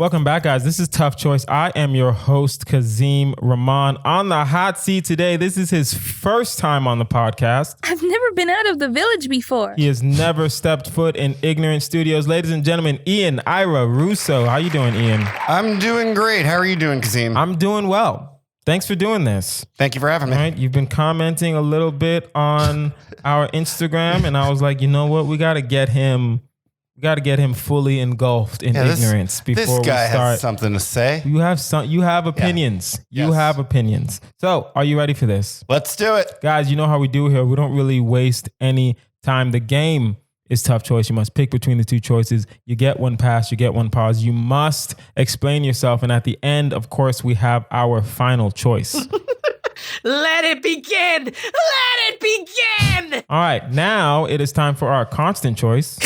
Welcome back, guys. This is Tough Choice. I am your host, Kazeem. Rahman on the hot seat today. This is his first time on the podcast. I've never been out of the village before. He has never stepped foot in Ignorant Studios. Ladies and gentlemen, Ian, Ira, Rousso. How you doing, Ian? I'm doing great. How are you doing, Kazeem? I'm doing well. Thanks for doing this. Thank you for having me. All right, you've been commenting a little bit on our Instagram, and I was like, you know what? We got to get him fully engulfed in ignorance before this guy we start. has something to say. You have opinions. Yeah. You have opinions. So, are you ready for this? Let's do it. Guys, you know how we do here. We don't really waste any time. The game is Tough Choice. You must pick between the two choices. You get one pass, you get one pause. You must explain yourself. And at the end, of course, we have our final choice. Let it begin! Let it begin! All right, now it is time for our constant choice.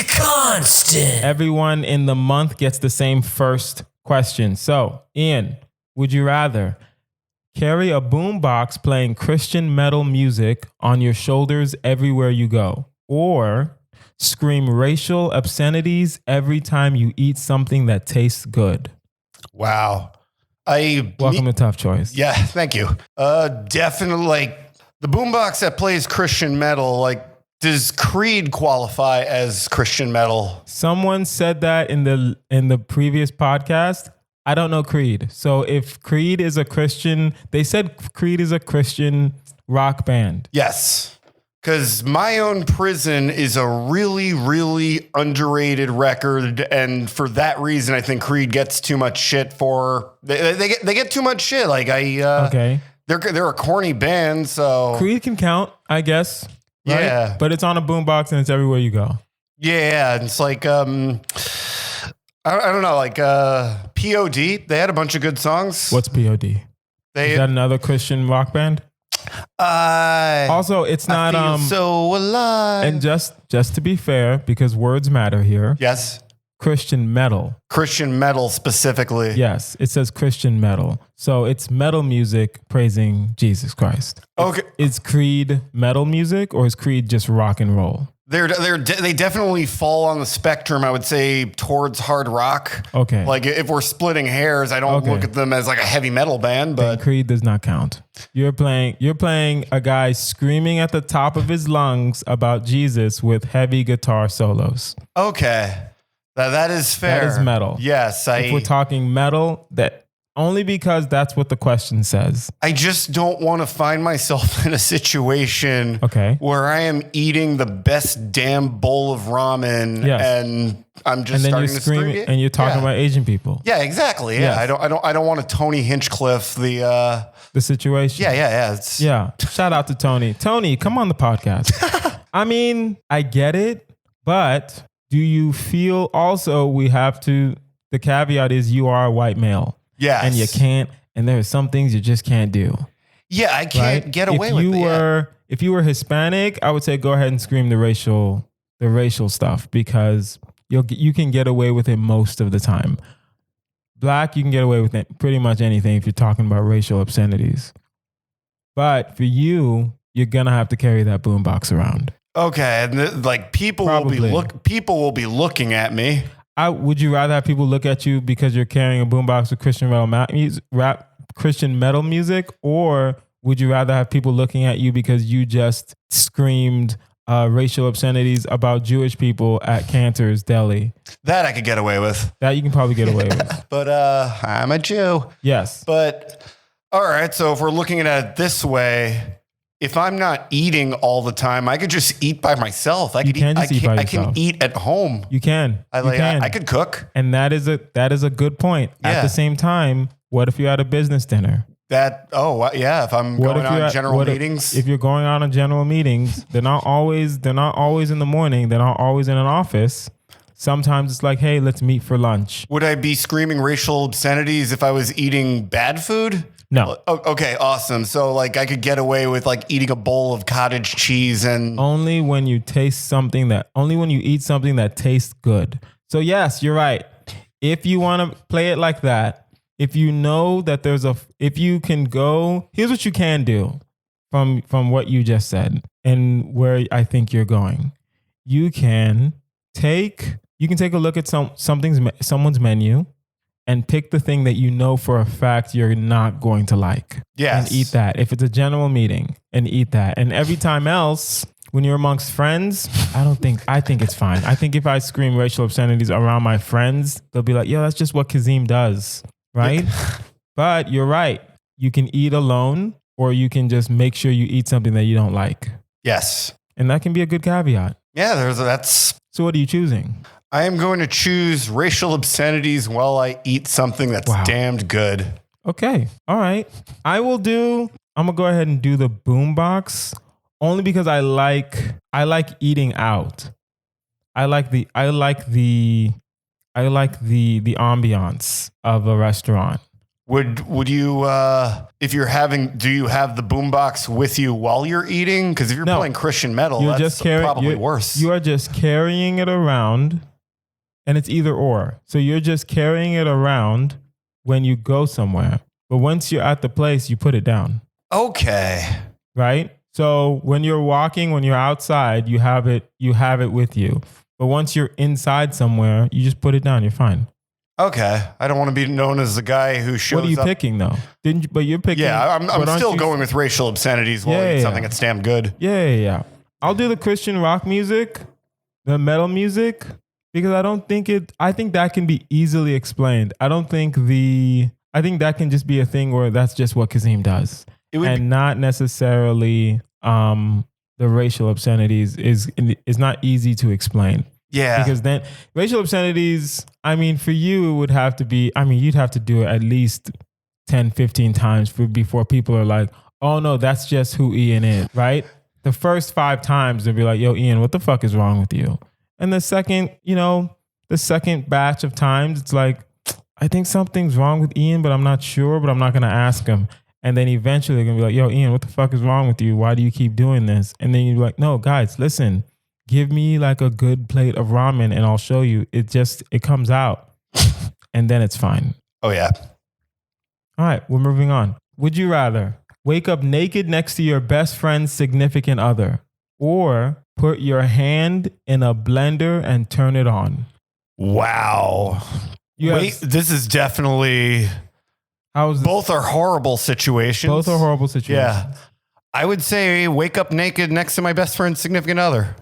Constant. Everyone in the month gets the same first question. So, Ian, would you rather carry a boombox playing Christian metal music on your shoulders everywhere you go, or scream racial obscenities every time you eat something that tastes good? Wow. Welcome to Tough Choice. Yeah, thank you. Definitely, like, the boombox that plays Christian metal, like, does Creed qualify as Christian metal? Someone said that in the previous podcast. I don't know Creed. So if Creed is a Christian, they said Creed is a Christian rock band. Yes. Because My Own Prison is a really, really underrated record. And for that reason, I think Creed gets too much shit for... They get too much shit. Like, Okay. They're a corny band, so... Creed can count, I guess. Right? Yeah. But it's on a boombox and it's everywhere you go. Yeah, it's like I don't know, like POD. They had a bunch of good songs. What's POD? Is that another Christian rock band? Also, it's not I feel so alive. And just to be fair, because words matter here. Yes. Christian metal. Christian metal specifically. Yes, it says Christian metal. So it's metal music praising Jesus Christ. Okay. Is Creed metal music or is Creed just rock and roll? They definitely fall on the spectrum, I would say, towards hard rock. Okay. Like, if we're splitting hairs, I don't look at them as like a heavy metal band, but then Creed does not count. You're playing a guy screaming at the top of his lungs about Jesus with heavy guitar solos. okay. That is fair. That is metal. Yes. If we're talking metal, that only because that's what the question says. I just don't want to find myself in a situation where I am eating the best damn bowl of ramen and I'm just starting to scream. And you're talking about Asian people. Yeah, exactly. Yeah, yes. I don't want to Tony Hinchcliffe the situation. Yeah. Shout out to Tony. Tony, come on the podcast. I mean, I get it, but do you feel also the caveat is you are a white male. Yes. And you can't, and there are some things you just can't do. Yeah, I can't get away with it. If you were Hispanic, I would say go ahead and scream the racial stuff because you can get away with it most of the time. Black, you can get away with it, pretty much anything if you're talking about racial obscenities. But for you, you're gonna have to carry that boombox around. Okay, and like people will be looking at me. Would you rather have people look at you because you're carrying a boombox with Christian metal music, or would you rather have people looking at you because you just screamed racial obscenities about Jewish people at Cantor's Deli? That I could get away with. That you can probably get away with. But I'm a Jew. Yes. But all right, so if we're looking at it this way, if I'm not eating all the time, I could just eat by myself. I can eat at home. You can. I could cook. And that is a good point. Yeah. At the same time, what if you're at a business dinner? If I'm going on general meetings. If you're going on general meetings, they're not always in the morning. They're not always in an office. Sometimes it's like, hey, let's meet for lunch. Would I be screaming racial obscenities if I was eating bad food? No. Okay, awesome. So like I could get away with like eating a bowl of cottage cheese and only when you eat something that tastes good. So yes, you're right. If you want to play it like that, if you know that if you can go, here's what you can do from what you just said and where I think you're going. You can take a look at someone's menu and pick the thing that you know for a fact you're not going to like. Yes. And eat that. If it's a general meeting, and eat that. And every time else, when you're amongst friends, I think it's fine. I think if I scream racial obscenities around my friends, they'll be like, yo, that's just what Kazeem does, right? But you're right. You can eat alone, or you can just make sure you eat something that you don't like. Yes. And that can be a good caveat. Yeah, that's... So what are you choosing? I am going to choose racial obscenities while I eat something that's damned good. Okay. All right. I'm going to go ahead and do the boombox only because I like eating out. I like the ambiance of a restaurant. Would you, if you're do you have the boombox with you while you're eating? Because if you're playing Christian metal, that's probably worse. You are just carrying it around, and it's either or. So you're just carrying it around when you go somewhere. But once you're at the place, you put it down. Okay. Right? So when you're walking, when you're outside, you have it with you. But once you're inside somewhere, you just put it down. You're fine. Okay. I don't want to be known as the guy who shows up. What are you picking though? But you're picking. Yeah, I'm still going with racial obscenities while I eat something that's damn good. Yeah. I'll do the Christian rock music, the metal music, because I think that can be easily explained. I think that can just be a thing where that's just what Kazeem does. And not necessarily the racial obscenities is not easy to explain. Yeah. Because then racial obscenities, I mean, for you, it would have to be, you'd have to do it at least 10, 15 times before people are like, oh no, that's just who Ian is, right? The first 5 times they'll be like, yo, Ian, what the fuck is wrong with you? And the second batch of times, it's like, I think something's wrong with Ian, but I'm not sure, but I'm not going to ask him. And then eventually they're going to be like, yo, Ian, what the fuck is wrong with you? Why do you keep doing this? And then you're like, no, guys, listen, give me like a good plate of ramen and I'll show you. It comes out and then it's fine. Oh, yeah. All right, we're moving on. Would you rather wake up naked next to your best friend's significant other or put your hand in a blender and turn it on? Wow. This is definitely... Both are horrible situations. Both are horrible situations. Yeah. I would say wake up naked next to my best friend's significant other.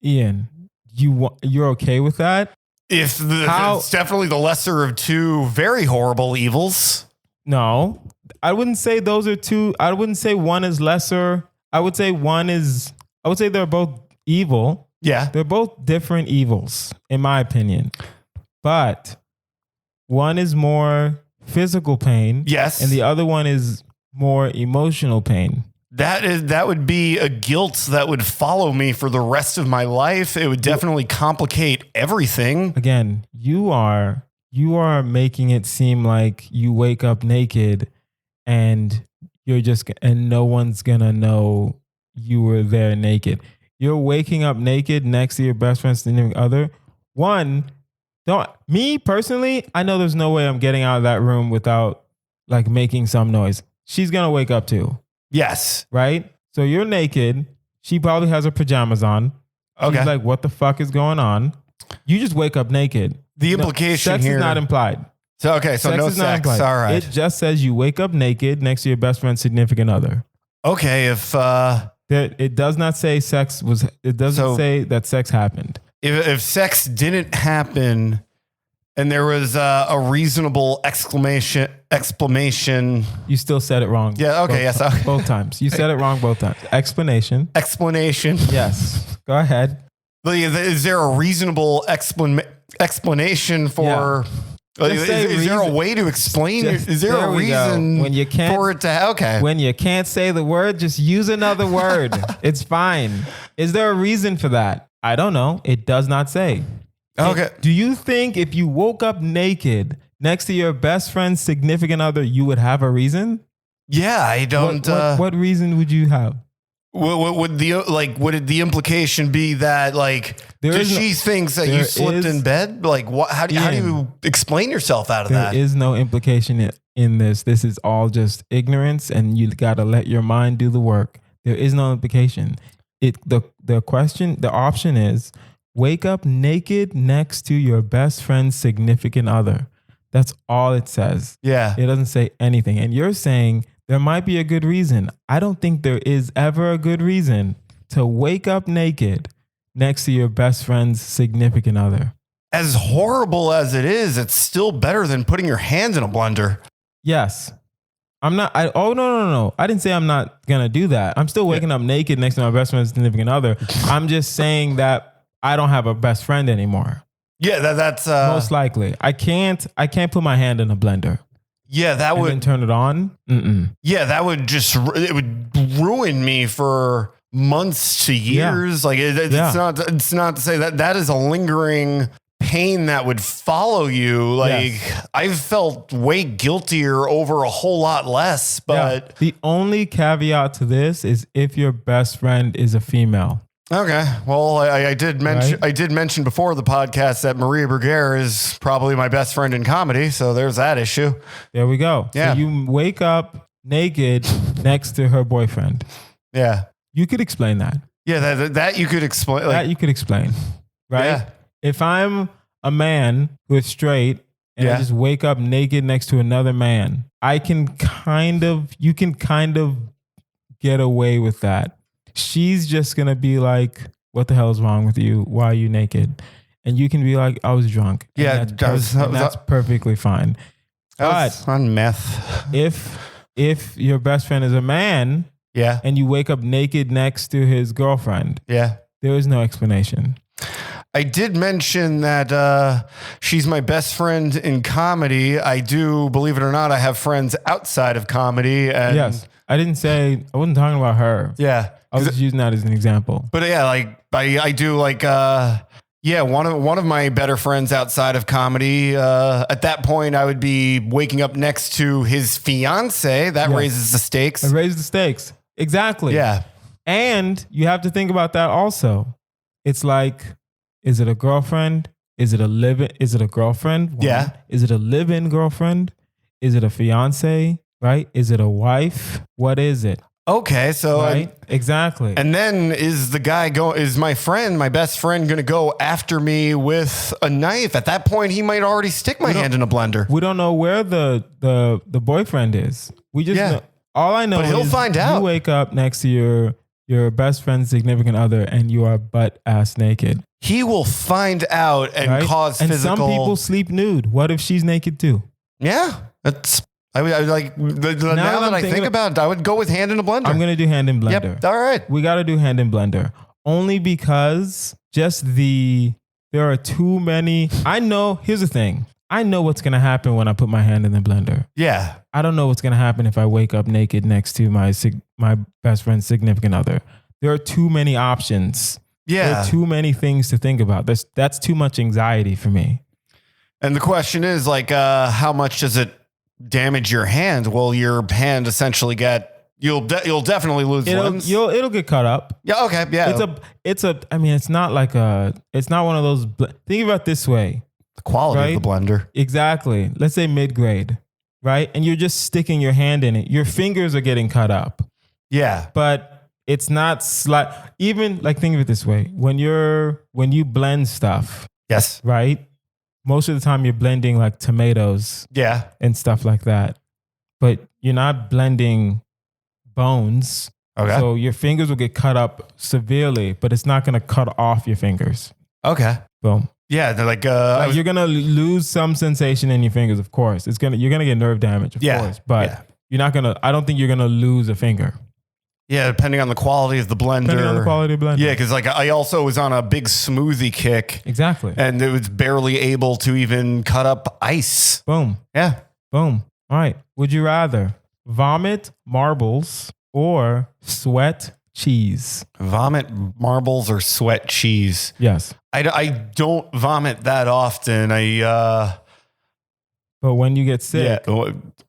Ian, you're okay with that? It's definitely the lesser of two very horrible evils. No, I wouldn't say those are two. I wouldn't say one is lesser. I would say they're both evil. Yeah. They're both different evils, in my opinion. But one is more physical pain. Yes. And the other one is more emotional pain. That would be a guilt that would follow me for the rest of my life. It would definitely complicate everything. Again, you are making it seem like you wake up naked and no one's gonna know you were there naked. You're waking up naked next to your best friend's significant other. Me personally, I know there's no way I'm getting out of that room without like making some noise. She's gonna wake up too. Yes. Right? So you're naked. She probably has her pajamas on. Okay. She's like, what the fuck is going on? You just wake up naked. The implication sex here... is not implied. So no sex. All right. It just says you wake up naked next to your best friend's significant other. Okay, if... it does not say sex was... It doesn't say that sex happened. If sex didn't happen and there was a reasonable exclamation... You still said it wrong. Yeah, okay, yes. Both times. You said it wrong both times. Explanation. Yes. Go ahead. Is there a reasonable explanation for... Yeah. Is there a way to explain? Is there a reason when you can't, for it to... Okay. When you can't say the word, just use another word. It's fine. Is there a reason for that? I don't know. It does not say. Okay. Do you think if you woke up naked next to your best friend's significant other, you would have a reason? Yeah, I don't... What reason would you have? Would the implication be that she thinks that you slipped in bed? Like what? How do you explain yourself out of that? There is no implication in this. This is all just ignorance, and you got to let your mind do the work. There is no implication. The option is wake up naked next to your best friend's significant other. That's all it says. Yeah. It doesn't say anything. And you're saying there might be a good reason. I don't think there is ever a good reason to wake up naked next to your best friend's significant other. As horrible as it is, it's still better than putting your hand in a blender. Yes. No. I didn't say I'm not going to do that. I'm still waking up naked next to my best friend's significant other. I'm just saying that I don't have a best friend anymore. Yeah, that's most likely. I can't put my hand in a blender. Yeah, that and would then turn it on. Yeah, that would it would ruin me for months to years. Yeah. Like it's not to say that is a lingering pain that would follow you. Like I've felt way guiltier over a whole lot less. But the only caveat to this is if your best friend is a female. Okay. Well, I did mention before the podcast that Maria Berger is probably my best friend in comedy. So there's that issue. There we go. Yeah. So you wake up naked next to her boyfriend. Yeah. You could explain that. Yeah. That you could explain. That you could explain. Right. Yeah. If I'm a man who's straight and I just wake up naked next to another man, you can kind of get away with that. She's just going to be like, what the hell is wrong with you? Why are you naked? And you can be like, I was drunk. And that's perfectly fine. But on meth. If your best friend is a man and you wake up naked next to his girlfriend, there is no explanation. I did mention that she's my best friend in comedy. I do, believe it or not, I have friends outside of comedy. And yes. I wasn't talking about her. Yeah. I was just using that as an example. But yeah, like I do like one of my better friends outside of comedy. At that point, I would be waking up next to his fiance. That raises the stakes. It raises the stakes. Exactly. Yeah. And you have to think about that also. It's like, is it a girlfriend? Is it a girlfriend? One. Yeah. Is it a live-in girlfriend? Is it a fiance? Right? Is it a wife? What is it? Okay, so right? Exactly. And then is my best friend going to go after me with a knife? At that point, he might already stick my hand in a blender. We don't know where the boyfriend is. We just know, all I know but he'll is find out. You wake up next to your best friend's significant other and you are butt ass naked. He will find out and cause physical. And some people sleep nude. What if she's naked too? Yeah, that's. I like now that I think about it, I would go with hand in a blender. I'm gonna do hand in blender. Yep. All right. We got to do hand in blender only because there are too many. Here's the thing. I know what's gonna happen when I put my hand in the blender. Yeah. I don't know what's gonna happen if I wake up naked next to my best friend's significant other. There are too many options. Yeah. There are too many things to think about. That's too much anxiety for me. And the question is like, how much does it damage your hand? Will your hand essentially you'll definitely lose limbs? It'll get cut up. Yeah. Okay. Yeah. It's not one of those. Think about it this way. The quality of the blender. Exactly. Let's say mid-grade, right? And you're just sticking your hand in it. Your fingers are getting cut up. Yeah. But it's not even like, think of it this way. When you blend stuff. Yes. Right? Most of the time you're blending like tomatoes. Yeah. And stuff like that. But you're not blending bones. Okay. So your fingers will get cut up severely, but it's not going to cut off your fingers. Okay. Boom. Yeah. They're like, you're going to lose some sensation in your fingers, of course. You're going to get nerve damage, of course. But you're not going to, I don't think you're going to lose a finger. Yeah, depending on the quality of the blender. Depending on the quality of the blender. Yeah, because like I also was on a big smoothie kick. Exactly. And it was barely able to even cut up ice. Boom. Yeah. Boom. All right. Would you rather vomit marbles or sweat cheese? Vomit marbles or sweat cheese? Yes. I don't vomit that often. But when you get sick.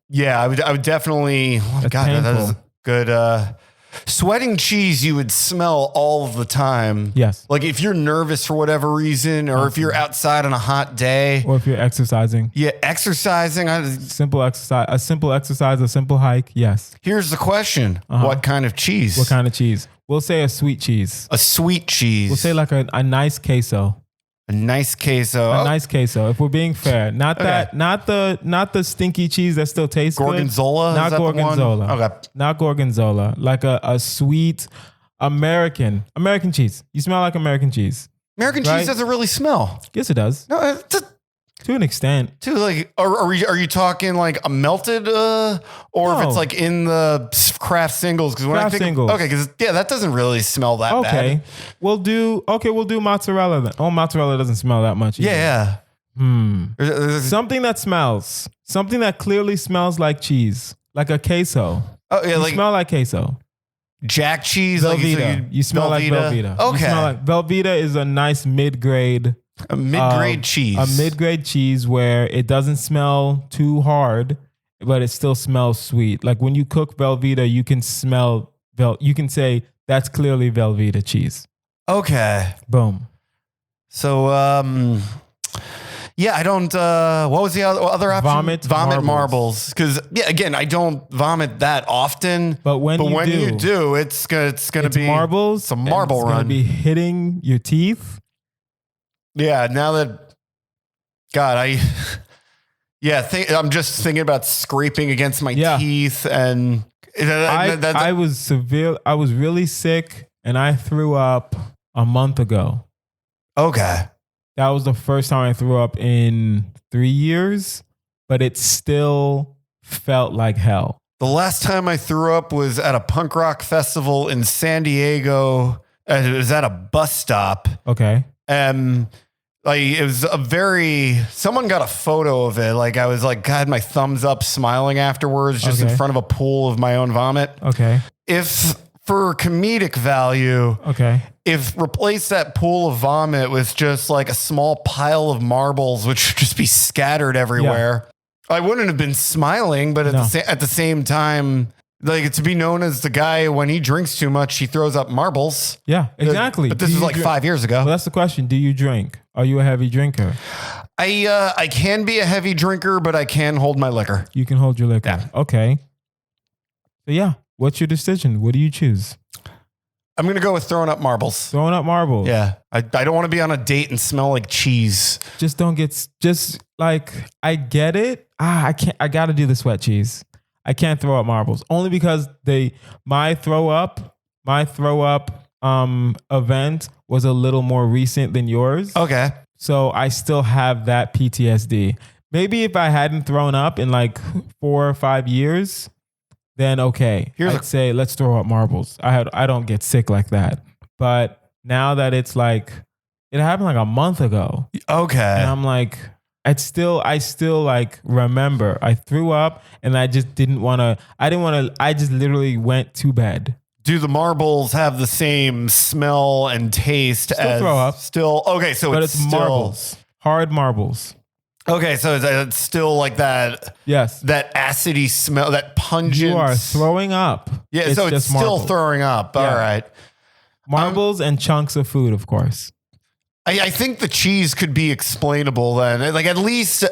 Yeah, I would definitely. Oh God, painful. that is good. Sweating cheese, you would smell all of the time. Yes. Like if you're nervous for whatever reason, or if you're outside on a hot day. Or if you're exercising. Yeah, exercising. A simple exercise, a simple hike. Yes. Here's the question. What kind of cheese? What kind of cheese? We'll say a sweet cheese. A sweet cheese. We'll say like a nice queso. A nice queso. A nice queso. If we're being fair, not the stinky cheese that still tastes Gorgonzola? good. Not Is that the one? gorgonzola. Okay. Not gorgonzola. Like a sweet American cheese. You smell like American cheese. American Right? cheese doesn't really smell. Yes, it does. No, it's To an extent. too like. Are you talking like a melted, or if No. it's like in the craft singles? Because when I Craft think singles. okay, because that doesn't really smell that Okay. bad. We'll do mozzarella then. Oh, mozzarella doesn't smell that much either. Yeah. Something that clearly smells like cheese. Like a queso. Oh yeah, You like smell like queso. Jack cheese. Velveeta. You smell like Velveeta. Okay. You smell like Velveeta is a nice mid-grade a mid-grade cheese. A mid-grade cheese where it doesn't smell too hard, but it still smells sweet. Like when you cook Velveeta, you can smell you can say that's clearly Velveeta cheese. Okay. Boom. So yeah, I don't. What was the other option? Vomit marbles. Because yeah, again, I don't vomit that often. But when you do, it's gonna be marbles. It's a marble it's run. Gonna be hitting your teeth. Yeah. Now that God, I'm just thinking about scraping against my teeth, and I was really sick, and I threw up a month ago. Okay. That was the first time I threw up in 3 years, but it still felt like hell. The last time I threw up was at a punk rock festival in San Diego. It was at a bus stop. Okay. Like it was someone got a photo of it. Like I was like, had my thumbs up smiling afterwards, just in front of a pool of my own vomit. Okay. If for comedic value, if replace that pool of vomit with just like a small pile of marbles, which would just be scattered everywhere, I wouldn't have been smiling, but at the same time, like to be known as the guy when he drinks too much, he throws up marbles. Yeah, exactly. But this is like 5 years ago. Well, that's the question. Do you drink? Are you a heavy drinker? I can be a heavy drinker, but I can hold my liquor. You can hold your liquor. Yeah. Okay. So yeah, what's your decision? What do you choose? I'm going to go with throwing up marbles. Throwing up marbles. Yeah. I don't want to be on a date and smell like cheese. Just don't get, just like, I get it. I got to do the sweat cheese. I can't throw up marbles only because my throw up event was a little more recent than yours. Okay. So I still have that PTSD. Maybe if I hadn't thrown up in like 4 or 5 years, then okay. I'd say let's throw up marbles. I don't get sick like that. But now that it's like, it happened like a month ago. Okay. And I'm like, I still like remember I threw up and I just didn't want to, I just literally went to bed. Do the marbles have the same smell and taste as throw up. Still, okay, so But it's it's still, marbles. Hard marbles. Okay, so it's still like that. Yes. That acidy smell, that pungent. You are throwing up. Yeah, so it's still marbles. throwing up. Yeah. All right. Marbles and chunks of food, of course. I think the cheese could be explainable then. Like at least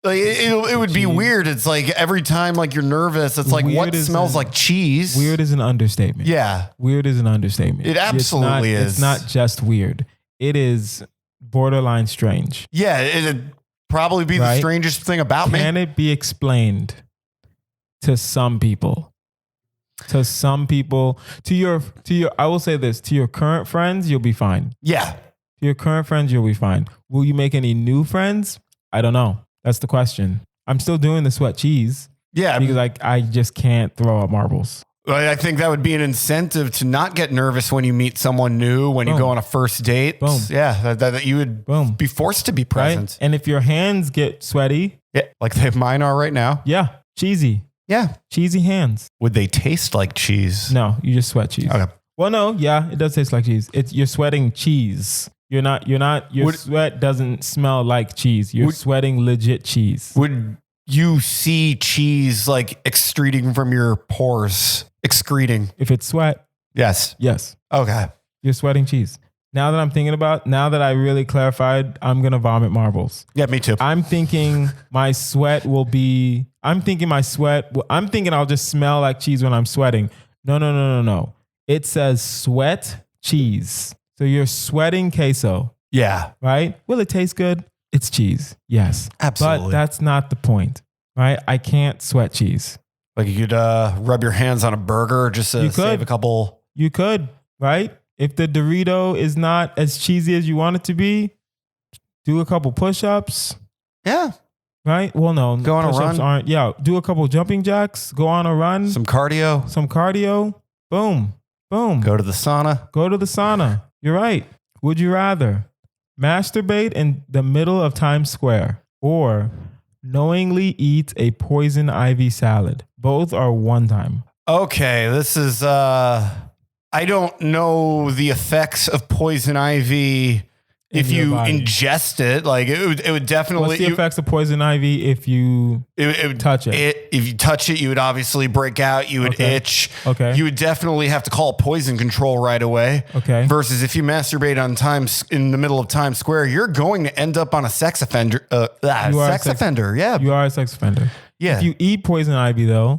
like it would be weird. It's like every time like you're nervous, it's like what smells like cheese? Weird is an understatement. Yeah. Weird is an understatement. It absolutely is. It's not just weird. It is borderline strange. Yeah, it'd probably be the strangest thing about me. Can it be explained to some people? To some people, to your I will say this, to your current friends, you'll be fine. Yeah. To your current friends, you'll be fine. Will you make any new friends? I don't know. That's the question. I'm still doing the sweat cheese. Yeah. Because I just can't throw up marbles. I think that would be an incentive to not get nervous when you meet someone new, when you go on a first date. Boom. Yeah. That you would be forced to be present. Right? And if your hands get sweaty. Yeah. Like mine are right now. Yeah. Cheesy. Yeah. Cheesy hands. Would they taste like cheese? No, you just sweat cheese. Okay. Well, no. Yeah, it does taste like cheese. You're sweating cheese. Your sweat doesn't smell like cheese. You're sweating legit cheese. Would you see cheese like excreting from your pores? Excreting. If it's sweat. Yes. Yes. Okay. You're sweating cheese. Now that I'm thinking now that I really clarified, I'm going to vomit marbles. Yeah, me too. I'm thinking I'll just smell like cheese when I'm sweating. No. It says sweat cheese. So you're sweating queso. Yeah. right? Will it taste good? It's cheese. Yes. Absolutely. But that's not the point, right? I can't sweat cheese. Like you could rub your hands on a burger just to You save could. a couple. You could, right? If the Dorito is not as cheesy as you want it to be, do a couple push-ups, Yeah. right? Well, no. Go on a push-ups run. aren't. Yeah. Do a couple jumping jacks. Go on a run. Some cardio. Some cardio. Boom. Boom. Go to the sauna. Go to the sauna. You're right. Would you rather masturbate in the middle of Times Square or knowingly eat a poison ivy salad? Both are one time. Okay, this is I don't know the effects of poison ivy if your you body. ingest it. Like it would definitely What's the effects of poison ivy if you it would touch it? If you touch it, you would obviously break out. You would Okay. itch. Okay. You would definitely have to call poison control right away. Okay. Versus if you masturbate on Times in the middle of Times Square, you're going to end up on a sex offender. You are Sex offender. Yeah. You are a sex offender. Yeah. If you eat poison ivy, though,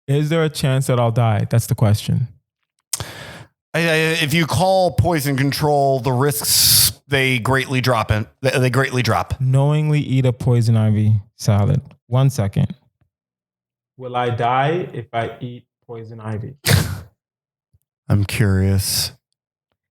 is there a chance that I'll die? That's the question. If you call poison control, the risks they greatly drop. They greatly drop. Knowingly eat a poison ivy salad. 1 second. Will I die if I eat poison ivy? I'm curious.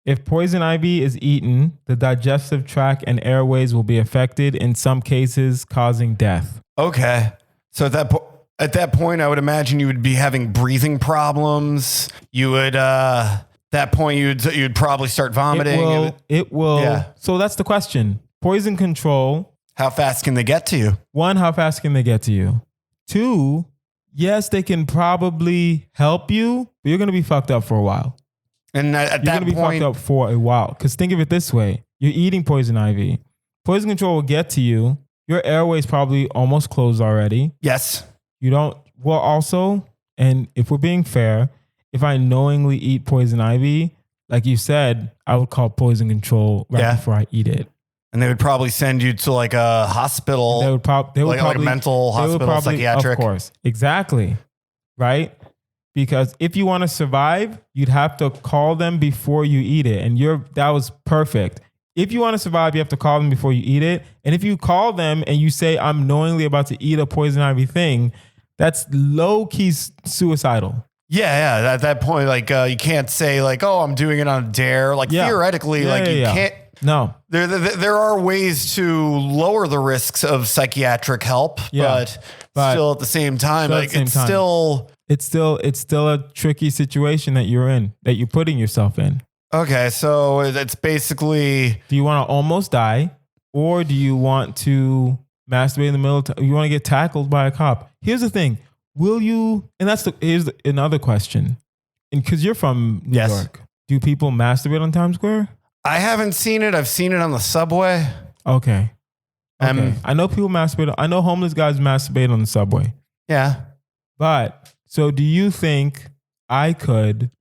If poison ivy is eaten, the digestive tract and airways will be affected, in some cases causing death. Okay. So at that point, I would imagine you would be having breathing problems. You would that point you'd probably start vomiting. It will. Yeah. So that's the question. Poison control. How fast can they get to you? 1, how fast can they get to you? 2, yes, they can probably help you, but you're going to be fucked up for a while. And at You're that going to be point, fucked up for a while. Because think of it this way. You're eating poison ivy. Poison control will get to you. Your airway's probably almost closed already. yes. You don't, well, also, and if we're being fair, if I knowingly eat poison ivy, like you said, I would call poison control right Yeah. before I eat it. And they would probably send you to like a hospital, They would probably, like a mental hospital, psychiatric. Of course, exactly, right? Because if you want to survive, you'd have to call them before you eat it, and that was perfect. If you want to survive, you have to call them before you eat it, and if you call them and you say, "I'm knowingly about to eat a poison ivy thing," that's low key suicidal. Yeah. At that point, like you can't say like, "Oh, I'm doing it on a dare." Like Yeah. theoretically, Yeah, like yeah, you yeah. can't. No, There are ways to lower the risks of psychiatric help, Yeah. but still at the same time, still at like the same it's time. still it's still a tricky situation that you're in, that you're putting yourself in. okay. So it's basically Do you want to almost die, or do you want to masturbate in the middle? You want to get tackled by a cop? Here's the thing: will you? And here's another question. And because you're from New Yes. York, do people masturbate on Times Square? I haven't seen it. I've seen it on the subway. Okay. I know people masturbate. I know homeless guys masturbate on the subway. Yeah. But so do you think I could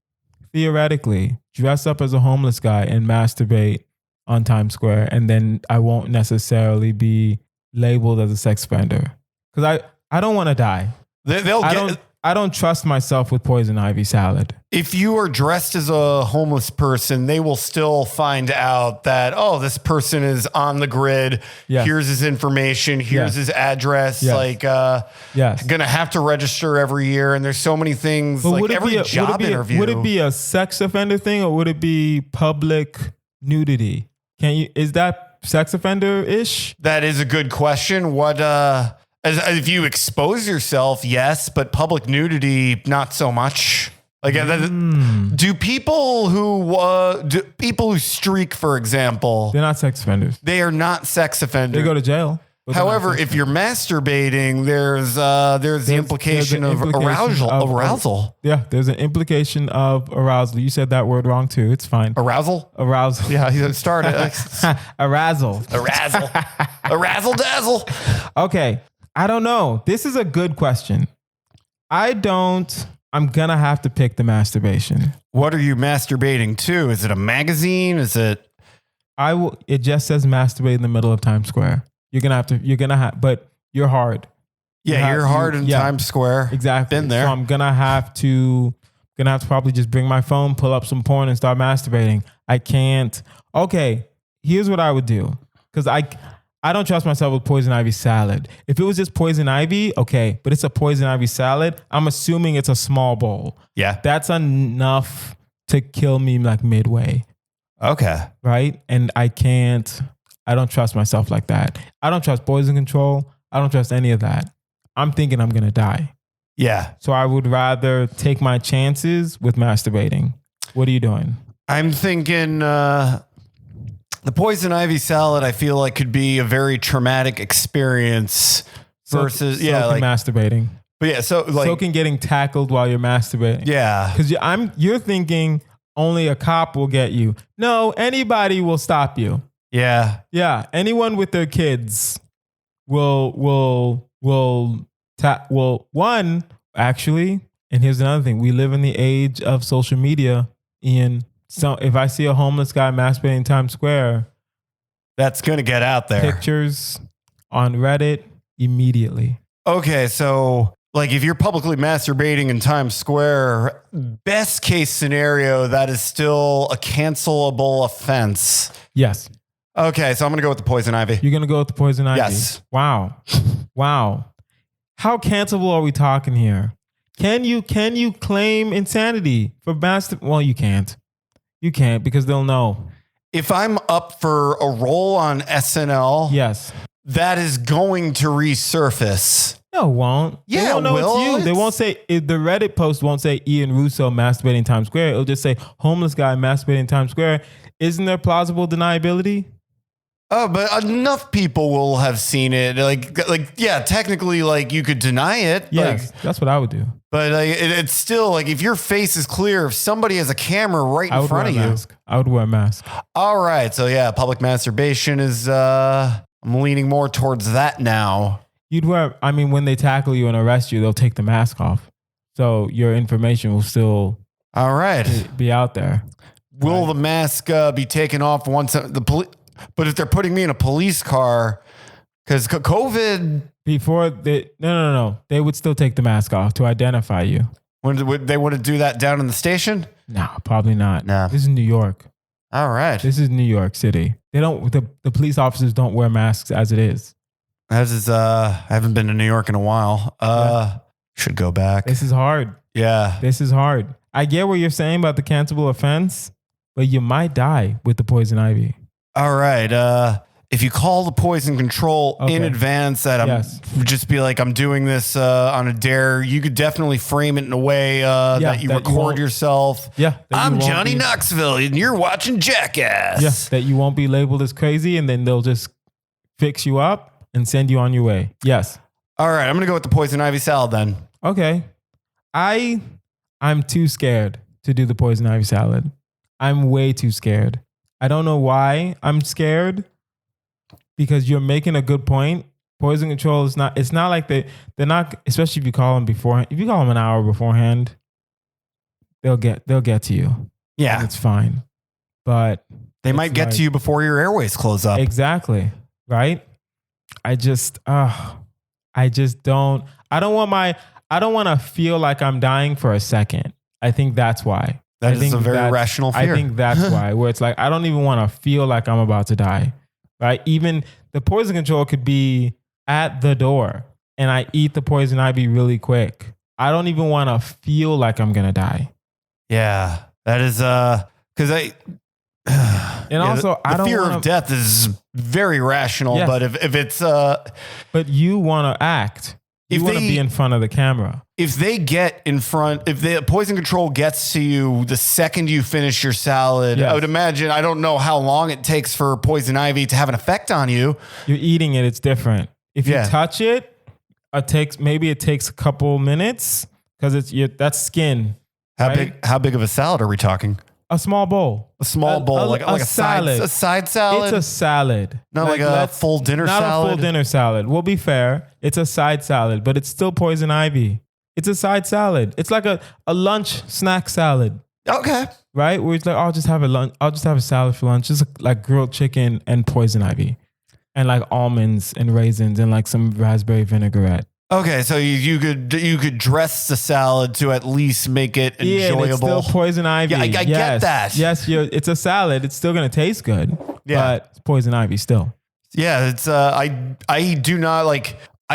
theoretically dress up as a homeless guy and masturbate on Times Square, and then I won't necessarily be labeled as a sex offender? Because I don't want to die. They'll get. I don't trust myself with poison ivy salad. If you are dressed as a homeless person, they will still find out that, oh, this person is on the grid. Yes. Here's his information. Here's Yes. his address. Yes. Like, Yes. going to have to register every year. And there's so many things, But like every job interview. Would it be a sex offender thing, or would it be public nudity? Is that sex offender-ish? That is a good question. What, if you expose yourself, yes, but public nudity, not so much. Like, do people who streak, for example, They're not sex offenders. they are not sex offenders. They go to jail. but they're not However, sex if you're masturbating, there's the implication there's of an implication arousal. Yeah, there's an implication of arousal. You said that word wrong too. It's fine. Arousal? Arousal. Yeah, he started. Arousal. Arousal. Arousal dazzle. Okay. I don't know. This is a good question. I'm going to have to pick the masturbation. What are you masturbating to? Is it a magazine? Is it? It just says masturbate in the middle of Times Square. But you're hard. Yeah, you're hard in Times Square. Exactly. Been there. So I'm going to have to probably just bring my phone, pull up some porn and start masturbating. I can't. Okay. here's what I would do. Because I don't trust myself with poison ivy salad. If it was just poison ivy, okay. But it's a poison ivy salad. I'm assuming it's a small bowl. Yeah. That's enough to kill me like midway. Okay. Right? And I don't trust myself like that. I don't trust poison control. I don't trust any of that. I'm thinking I'm going to die. Yeah. So I would rather take my chances with masturbating. What are you doing? I'm thinking the poison ivy salad, I feel like could be a very traumatic experience versus, masturbating. But yeah, so like. So can getting tackled while you're masturbating. Yeah. Because you're thinking only a cop will get you. No, anybody will stop you. Yeah. Yeah. Anyone with their kids will one, actually, and here's another thing. We live in the age of social media, Ian. So if I see a homeless guy masturbating in Times Square, that's going to get out there. Pictures on Reddit immediately. Okay, so like if you're publicly masturbating in Times Square, best case scenario, that is still a cancelable offense. Yes. Okay, so I'm going to go with the poison ivy. You're going to go with the poison ivy? Yes. Wow. How cancelable are we talking here? Can you claim insanity for Well, you can't. You can't because they'll know. If I'm up for a role on SNL, yes, that is going to resurface. No, it won't. Yeah, they won't know it's you. They won't say the Reddit post won't say Ian Rousso masturbating in Times Square. It'll just say homeless guy masturbating in Times Square. Isn't there plausible deniability? Oh, but enough people will have seen it. Like, yeah, technically, like you could deny it. Yes, that's what I would do. But it's still like if your face is clear, if somebody has a camera right in front of you, I would wear a mask. All right, so yeah, public masturbation is. I'm leaning more towards that now. When they tackle you and arrest you, they'll take the mask off, so your information will still. All right, be out there. Will the mask be taken off once the police? But if they're putting me in a police car, because COVID... Before they... No. They would still take the mask off to identify you. They wouldn't do that down in the station? No, probably not. No. This is New York. All right. This is New York City. They don't... The police officers don't wear masks as it is. I haven't been to New York in a while. Should go back. This is hard. Yeah. This is hard. I get what you're saying about the cancelable offense, but you might die with the poison ivy. All right. If you call the poison control in advance, just be like, I'm doing this on a dare. You could definitely frame it in a way that you record yourself. Yeah. I'm Johnny Knoxville and you're watching Jackass. Yeah. That you won't be labeled as crazy and then they'll just fix you up and send you on your way. Yes. All right. I'm going to go with the poison ivy salad then. Okay. I'm too scared to do the poison ivy salad. I'm way too scared. I don't know why I'm scared because you're making a good point. Poison control is not, it's not like they're not, especially if you call them beforehand. If you call them an hour beforehand, they'll get to you. Yeah. It's fine. But they might get to you before your airways close up. Exactly. Right. I don't want to feel like I'm dying for a second. I think that's why. That is a very rational fear. I think that's why, where it's like, I don't even want to feel like I'm about to die, right? Even the poison control could be at the door and I eat the poison ivy really quick. I don't even want to feel like I'm going to die. Yeah, that is, because the fear of death is very rational, yes. But if it's, but you want to act. You want to be in front of the camera. If they get in front, if the poison control gets to you the second you finish your salad, yes. I would imagine, I don't know how long it takes for poison ivy to have an effect on you. You're eating it, it's different. If you touch it, it takes a couple minutes because that's skin. How big of a salad are we talking? A small bowl. A small bowl, like a salad. A side salad? It's a salad. Not like a full dinner salad? Not a full dinner salad. We'll be fair. It's a side salad, but it's still poison ivy. It's a side salad. It's like a lunch snack salad. Okay. Right? Where it's like, I'll just have a salad for lunch. Just like grilled chicken and poison ivy. And like almonds and raisins and like some raspberry vinaigrette. Okay, so you could dress the salad to at least make it enjoyable. Yeah, it's still poison ivy. Yeah, I get that. Yes, it's a salad. It's still going to taste good. Yeah. but it's Poison Ivy still. Yeah, it's I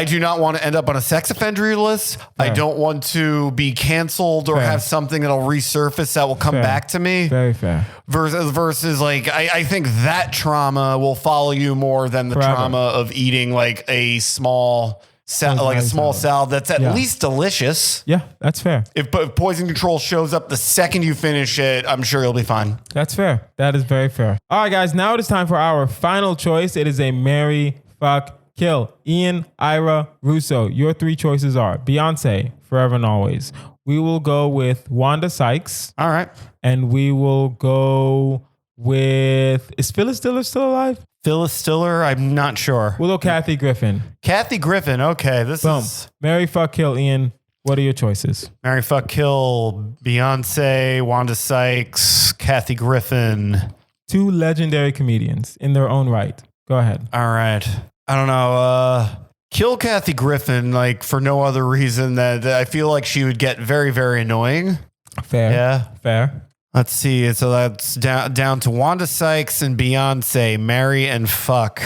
do not want to end up on a sex offender list. I Fair. don't want to be canceled or Fair. have something that'll resurface that will come Fair. back to me. Very fair. Versus like I think that trauma will follow you more than the Forever. trauma of eating like a small Poison salad that's at Yeah. least delicious. Yeah, that's fair. If poison control shows up the second you finish it, I'm sure you'll be fine. That's fair. That is very fair. All right, guys, now it is time for our final choice. It is a marry, fuck, kill. Ian, Ira, Rousso. Your three choices are Beyonce, forever and always. We will go with Wanda Sykes, All right. and we will go with, is Phyllis Diller still alive? Phyllis Stiller, I'm not sure. We'll go Kathy Griffin. Kathy Griffin. Okay, this Boom. is Marry, fuck, kill. Ian, what are your choices? Marry, fuck, kill, Beyonce, Wanda Sykes, Kathy Griffin. Two legendary comedians in their own right. Go ahead. All right. I don't know. Kill Kathy Griffin, like for no other reason that I feel like she would get very, very annoying. Fair. Yeah. Fair. Let's see. So that's down to Wanda Sykes and Beyonce, marry and fuck.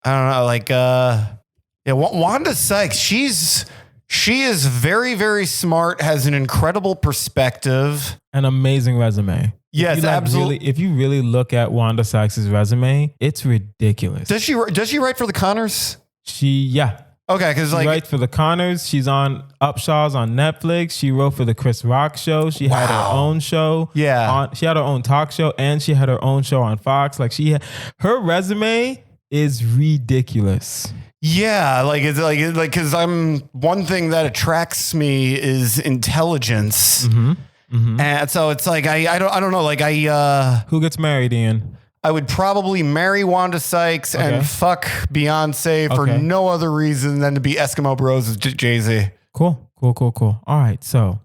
I don't know. Like, Wanda Sykes, she is very, very smart, has an incredible perspective. An amazing resume. Yes, If you, like, absolutely. If you really look at Wanda Sykes' resume, it's ridiculous. Does she write for the Connors? Yeah. Okay, because She like writes for the Connors. She's on Upshaws on Netflix. She wrote for the Chris Rock show. She had her Wow. own show. Yeah. She had her own talk show, and she had her own show on Fox. Like her resume is ridiculous. Yeah, like it's like because I'm one thing that attracts me is intelligence, and so it's like I don't know, like Who gets married, Ian? I would probably marry Wanda Sykes Okay. and fuck Beyonce for Okay. no other reason than to be Eskimo Bros with Jay-Z. Cool. All right. So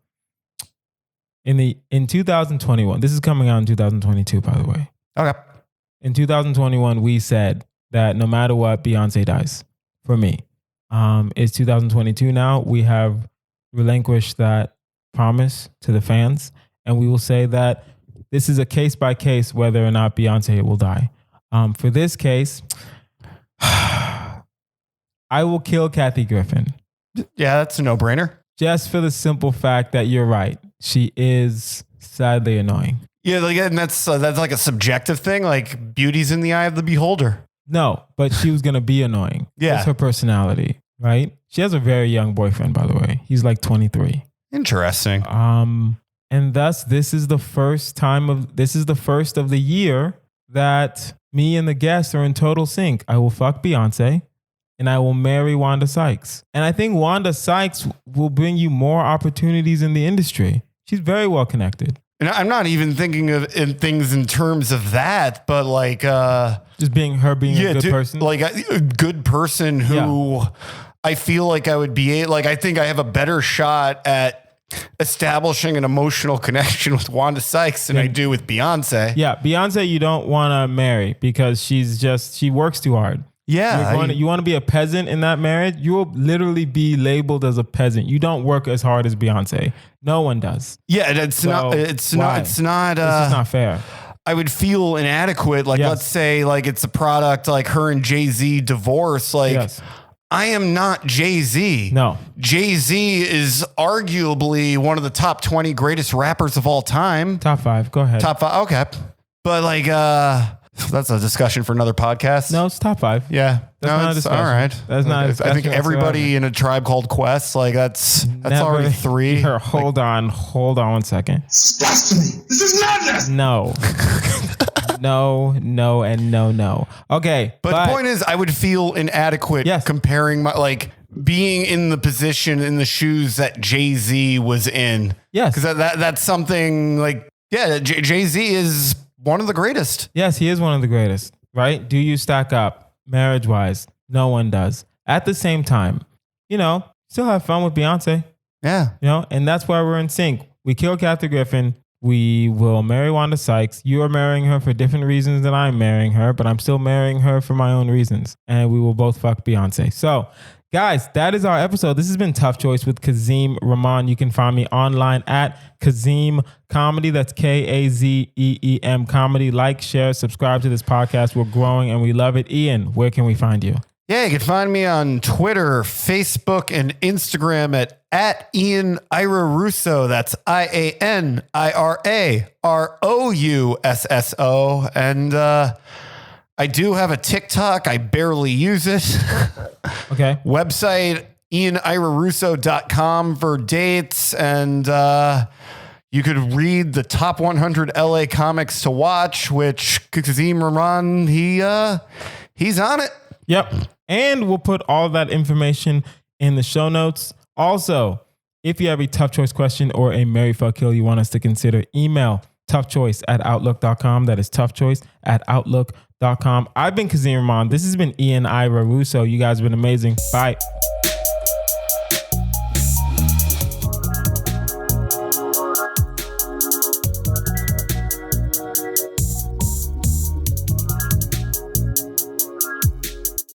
in 2021, this is coming out in 2022, by the way. Okay. In 2021, we said that no matter what, Beyonce dies. For me, it's 2022 now. We have relinquished that promise to the fans, and we will say that this is a case by case whether or not Beyonce will die. For this case, I will kill Kathy Griffin Yeah, that's a no-brainer. just for the simple fact that you're right. She is sadly annoying. Yeah, like, and that's like a subjective thing. Like beauty's in the eye of the beholder. No, but she was going to be annoying. Yeah. That's her personality, right? She has a very young boyfriend, by the way. He's like 23. Interesting. And thus this is the first of the year that me and the guests are in total sync. I will fuck Beyonce and I will marry Wanda Sykes. And I think Wanda Sykes will bring you more opportunities in the industry. She's very well connected. And I'm not even thinking of things in terms of that, but like, Just being a good person. like a good person who I feel like I would be like, I think I have a better shot at establishing an emotional connection with Wanda Sykes than I do with Beyonce. Yeah, Beyonce you don't want to marry because she works too hard. Yeah. You want to be a peasant in that marriage, you will literally be labeled as a peasant. You don't work as hard as Beyonce. No one does. Yeah, it's not It's just not fair. I would feel inadequate. Like, Yes. let's say like it's a product like her and Jay-Z divorce. Like, Yes. I am not Jay-Z. No. Jay-Z is arguably one of the top 20 greatest rappers of all time. Top 5. Go ahead. Top 5. Okay. But like, that's a discussion for another podcast. No, it's top 5. Yeah. That's not a it's discussion. all right. That's not a I discussion think everybody whatsoever. in a tribe called Quest, like that's already 3. Here, hold on 1 second. Blasphemy! This is madness! No. No, and no. Okay. But the point is, I would feel inadequate Yes. comparing my, like, being in the position, in the shoes that Jay-Z was in. Yes. Because that's something like, yeah, Jay-Z is one of the greatest. Yes, he is one of the greatest, right? Do you stack up marriage-wise? No one does. At the same time, still have fun with Beyonce, Yeah. and that's why we're in sync. We kill Kathy Griffin. We will marry Wanda Sykes. You are marrying her for different reasons than I'm marrying her, but I'm still marrying her for my own reasons. And we will both fuck Beyonce. So Guys, that is our episode. This has been Tough Choice with Kazeem Rahman. You can find me online at Kazeem Comedy. That's Kazeem Comedy. Like, share, subscribe to this podcast. We're growing and we love it. Ian, where can we find you? Yeah, you can find me on Twitter, Facebook, and Instagram at Ian Ira Rousso. That's IANIRAROUSSO. And I do have a TikTok. I barely use it. Okay. Website, IanIraRusso.com for dates. And you could read the top 100 LA comics to watch, which Kazeem Rahman, he's on it. Yep. And we'll put all that information in the show notes. Also, if you have a Tough Choice question or a Marry Fuck Kill you want us to consider, email toughchoice@outlook.com. That is toughchoice@outlook.com. I've been Kazeem Rahman. This has been Ian Ira Rousso. You guys have been amazing. Bye.